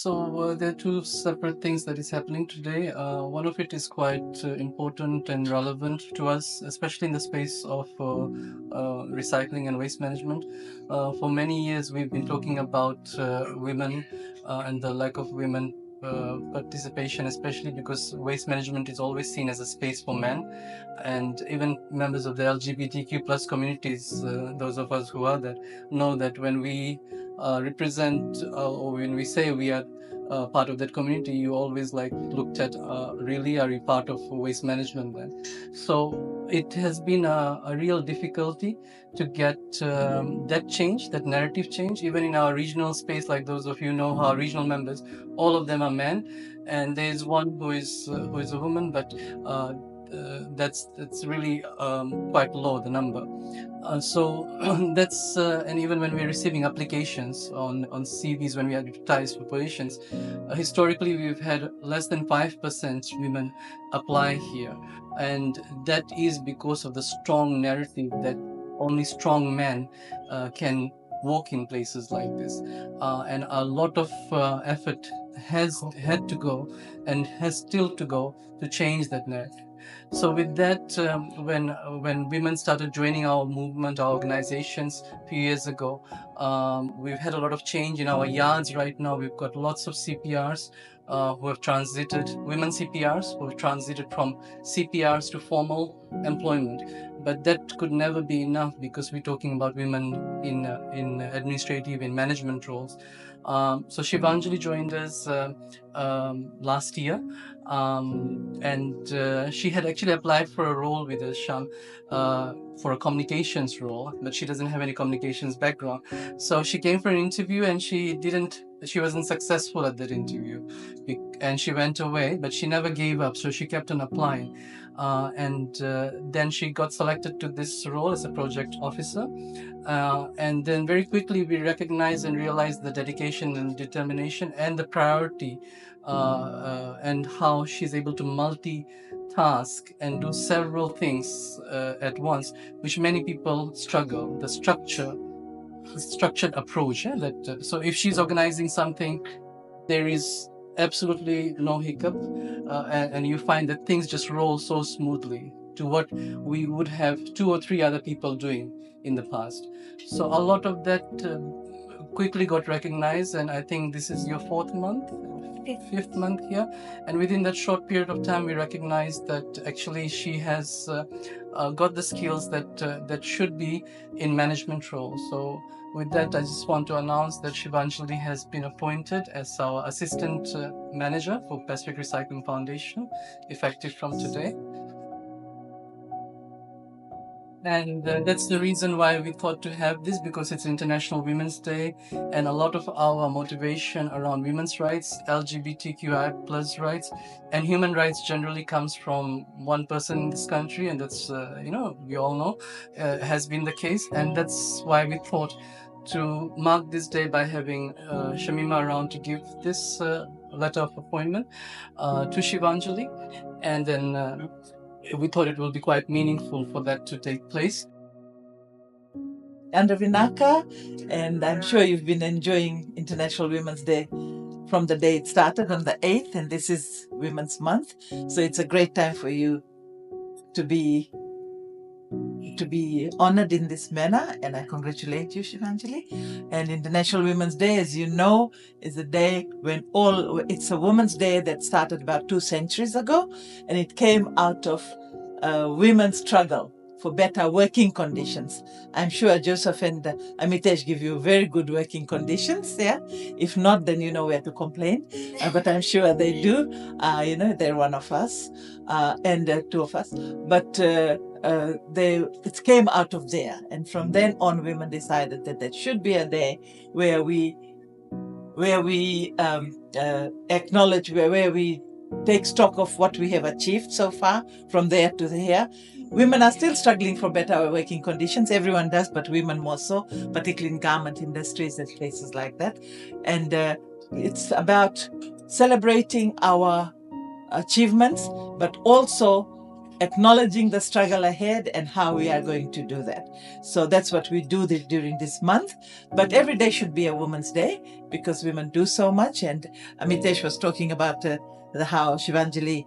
There are two separate things that is happening today. One of it is quite important and relevant to us, especially in the space of recycling and waste management. For many years, we've been talking about women and the lack of women participation, especially because waste management is always seen as a space for men, and even members of the LGBTQ plus communities, those of us who are there, know that when we represent or when we say we are part of that community, you always like looked at really are you part of waste management then? So it has been a real difficulty to get that change, that narrative change, even in our regional space. Like those of you know, our regional members, all of them are men, and there's one who is a woman, but that's really quite low, the number. That's and even when we're receiving applications on CVs, when we advertise for positions, historically we've had less than 5% women apply here, and that is because of the strong narrative that only strong men can walk in places like this, and a lot of effort has had to go and has still to go to change that narrative. So with that, when women started joining our movement, our organizations a few years ago, we've had a lot of change in our yards. Right now, we've got lots of CPRs who have transited, women CPRs who have transited from CPRs to formal employment. But that could never be enough because we're talking about women in administrative, in management roles. So Shivanjali joined us last year, and she had actually applied for a role with us, Sham, for a communications role, but she doesn't have any communications background. So she came for an interview and she wasn't successful at that interview, and she went away, but she never gave up. So she kept on applying, and then she got selected to this role as a project officer. And then very quickly we recognized and realized the dedication and determination and the priority, and how she's able to multitask and do several things at once, which many people struggle. The structured approach, that so if she's organizing something, there is absolutely no hiccup, and you find that things just roll so smoothly to what we would have two or three other people doing in the past. So a lot of that quickly got recognized, and I think this is your fifth month here, and within that short period of time we recognized that actually she has got the skills that should be in management roles. So with that, I just want to announce that Shivanjali has been appointed as our assistant manager for Pacific Recycling Foundation, effective from today. And that's the reason why we thought to have this, because it's International Women's Day, and a lot of our motivation around women's rights, LGBTQI plus rights, and human rights generally comes from one person in this country, and that's, we all know, has been the case. And that's why we thought to mark this day by having Shamima around to give this letter of appointment to Shivanjali. And then we thought it will be quite meaningful for that to take place. And Ravinaka, and I'm sure you've been enjoying International Women's Day from the day it started on the 8th, and this is Women's Month. So it's a great time for you to be honored in this manner, and I congratulate you, Shivanjali. And International Women's Day, as you know, is a day when it's a Women's Day that started about 2 centuries ago, and it came out of women's struggle for better working conditions. I'm sure Joseph and Amitesh give you very good working conditions, yeah? If not, then you know where to complain. But I'm sure they do. They're one of us, and two of us. But it came out of there. And from then on, women decided that there should be a day where we acknowledge, where we take stock of what we have achieved so far from there to here. Women are still struggling for better working conditions. Everyone does, but women more so, particularly in garment industries and places like that. And it's about celebrating our achievements, but also acknowledging the struggle ahead and how we are going to do that. So that's what we do during this month. But every day should be a Women's Day because women do so much. And Amitesh was talking about how Shivanjali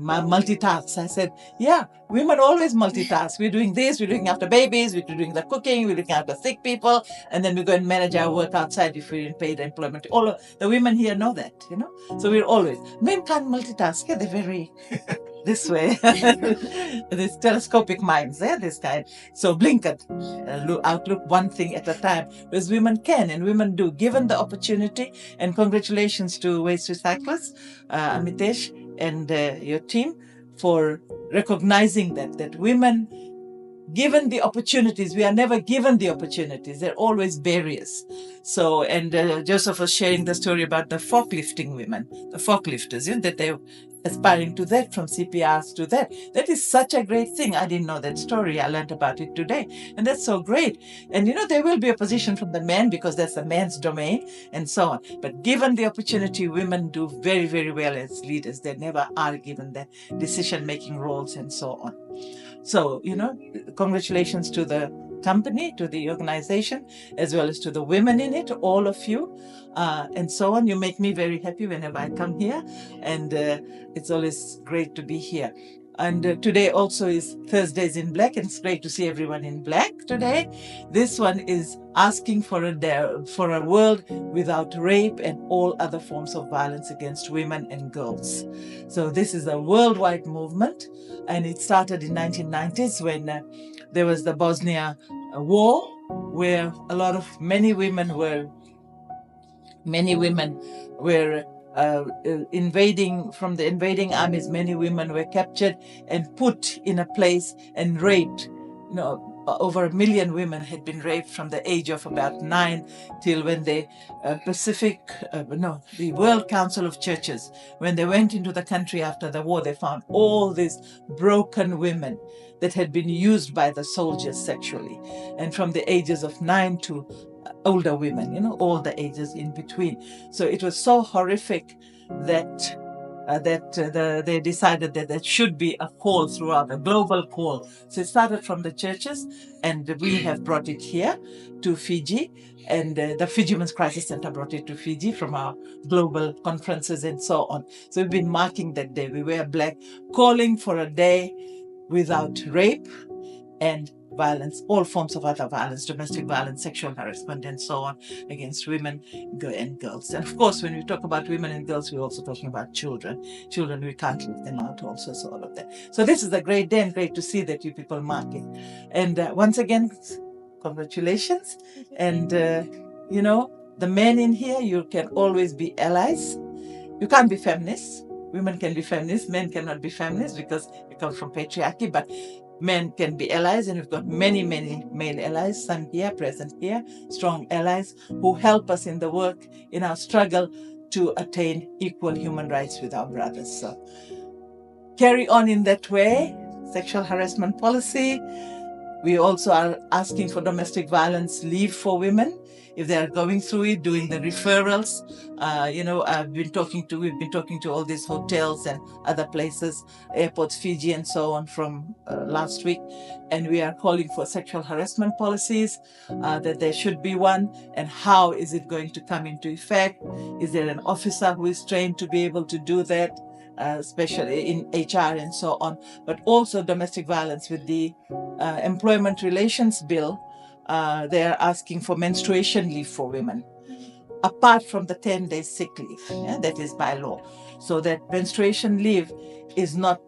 multitasks. I said, yeah, women always multitask. We're doing this, we're looking after babies, we're doing the cooking, we're looking after sick people, and then we go and manage our work outside if we're in paid employment. All of the women here know that, you know. So we're always, men can't multitask. Yeah, they're very this way. These telescopic minds, this kind. So blink at, outlook one thing at a time, whereas women can and women do, given the opportunity. And congratulations to Waste Recyclers, Amitesh, and your team for recognizing that women, given the opportunities, we are never given the opportunities. There are always barriers. So, and Joseph was sharing the story about the forklifting women, the forklifters, that they're aspiring to that, from CPRs to that. That is such a great thing. I didn't know that story. I learned about it today. And that's so great. And, there will be opposition from the men because that's the man's domain and so on. But given the opportunity, women do very, very well as leaders. They never are given the decision-making roles and so on. So, congratulations to the company, to the organization, as well as to the women in it, all of you, and so on. You make me very happy whenever I come here, and it's always great to be here. And today also is Thursdays in Black, and it's great to see everyone in black today. This one is asking for a world without rape and all other forms of violence against women and girls. So this is a worldwide movement, and it started in 1990s when there was the Bosnia war, where many women were from the invading armies. Many women were captured and put in a place and raped. Over 1 million women had been raped from the age of about 9 till when the World Council of Churches, when they went into the country after the war, they found all these broken women that had been used by the soldiers sexually, and from the ages of 9 to older women, all the ages in between. So it was so horrific that they decided that there should be a call throughout, a global call. So it started from the churches, and we have brought it here to Fiji, and the Fiji Women's Crisis Center brought it to Fiji from our global conferences and so on. So we've been marking that day. We wear black, calling for a day without rape and violence, all forms of other violence, domestic violence, sexual harassment, and so on, against women and girls. And of course, when we talk about women and girls, we're also talking about children. Children, we can't leave them out also, so all of that. So this is a great day, and great to see that you people mark it. And once again, congratulations. And, the men in here, you can always be allies. You can't be feminists. Women can be feminists. Men cannot be feminists because it comes from patriarchy, but men can be allies, and we've got many, many male allies, some here, present here, strong allies who help us in the work, in our struggle to attain equal human rights with our brothers. So carry on in that way. Sexual harassment policy. We also are asking for domestic violence leave for women if they are going through it, doing the referrals. We've been talking to all these hotels and other places, airports, Fiji and so on, from last week. And we are calling for sexual harassment policies, that there should be one. And how is it going to come into effect? Is there an officer who is trained to be able to do that? Especially in HR and so on, but also domestic violence. With the Employment Relations Bill, they are asking for menstruation leave for women, apart from the 10 days sick leave, that is by law. So that menstruation leave is not,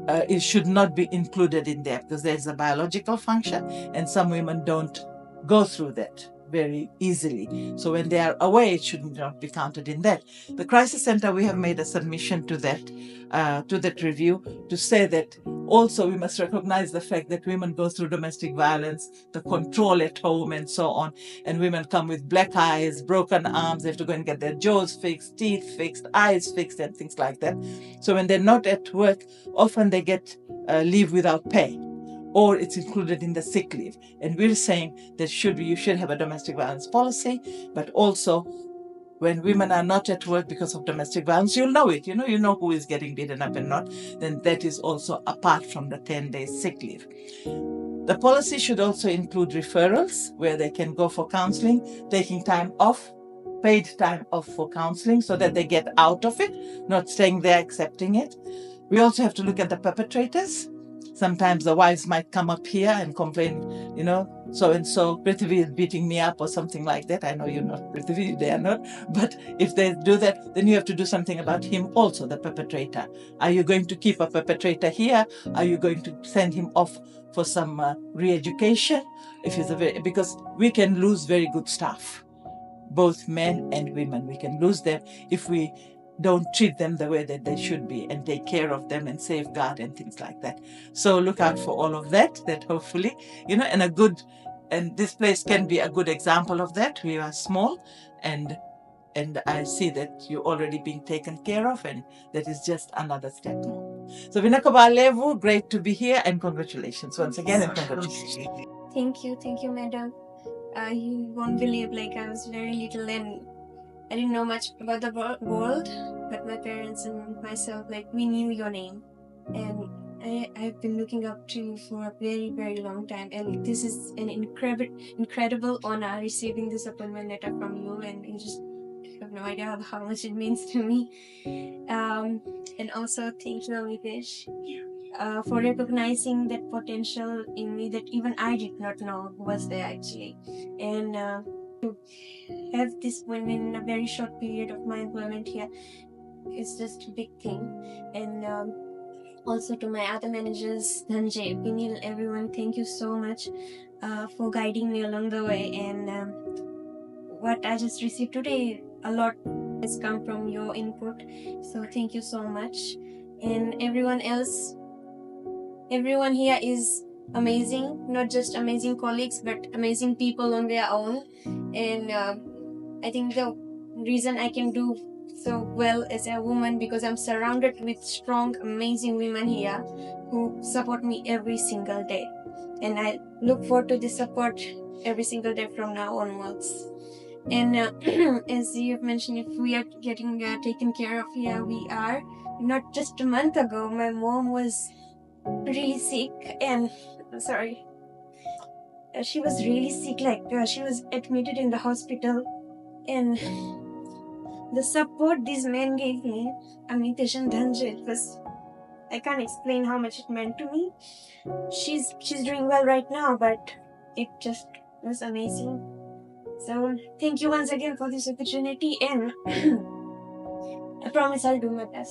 it should not be included in there, because there's a biological function, and some women don't go through that very easily. So when they are away, it should not be counted in that. The Crisis Center, we have made a submission to that review, to say that also we must recognize the fact that women go through domestic violence, the control at home and so on, and women come with black eyes, broken arms, they have to go and get their jaws fixed, teeth fixed, eyes fixed, and things like that. So when they're not at work, often they get leave without pay, or it's included in the sick leave. And we're saying that you should have a domestic violence policy, but also when women are not at work because of domestic violence, you'll know it. You know who is getting beaten up and not. Then that is also apart from the 10 days sick leave. The policy should also include referrals where they can go for counseling, taking time off, paid time off for counseling so that they get out of it, not staying there accepting it. We also have to look at the perpetrators. Sometimes the wives might come up here and complain, so-and-so, Prithvi is beating me up or something like that. I know you're not Prithvi, they are not. But if they do that, then you have to do something about him also, the perpetrator. Are you going to keep a perpetrator here? Are you going to send him off for some re-education? Because we can lose very good staff, both men and women. We can lose them if we don't treat them the way that they should be and take care of them and safeguard and things like that. So look out for all of that hopefully, and this place can be a good example of that. We are small and I see that you're already being taken care of, and that is just another step more. So Vinakoba Levu, great to be here, and congratulations once again, and congratulations. Thank you, madam. You won't believe, I was very little and I didn't know much about the world, but my parents and myself, we knew your name. And I've been looking up to you for a very, very long time. And this is an incredible honor receiving this appointment letter from you. And you just have no idea how much it means to me. And also, thank you, 𝐂𝐤𝐳, for recognizing that potential in me that even I did not know was there actually. And to have this women in a very short period of my employment here is just a big thing. And also to my other managers, 𝐂𝐤𝐳, Vinil, everyone, thank you so much for guiding me along the way. And what I just received today, a lot has come from your input. So thank you so much. And everyone else, everyone here is amazing, not just amazing colleagues, but amazing people on their own. And I think the reason I can do so well as a woman because I'm surrounded with strong, amazing women here who support me every single day. And I look forward to this support every single day from now onwards. And as you've mentioned, if we are getting taken care of here, we are. Not just a month ago, my mom was really sick, and she was really sick, she was admitted in the hospital, and the support these men gave me, Amitesh and 𝐂𝐤𝐳, was, I can't explain how much it meant to me. She's doing well right now, but it just was amazing. So thank you once again for this opportunity, and I promise I'll do my best.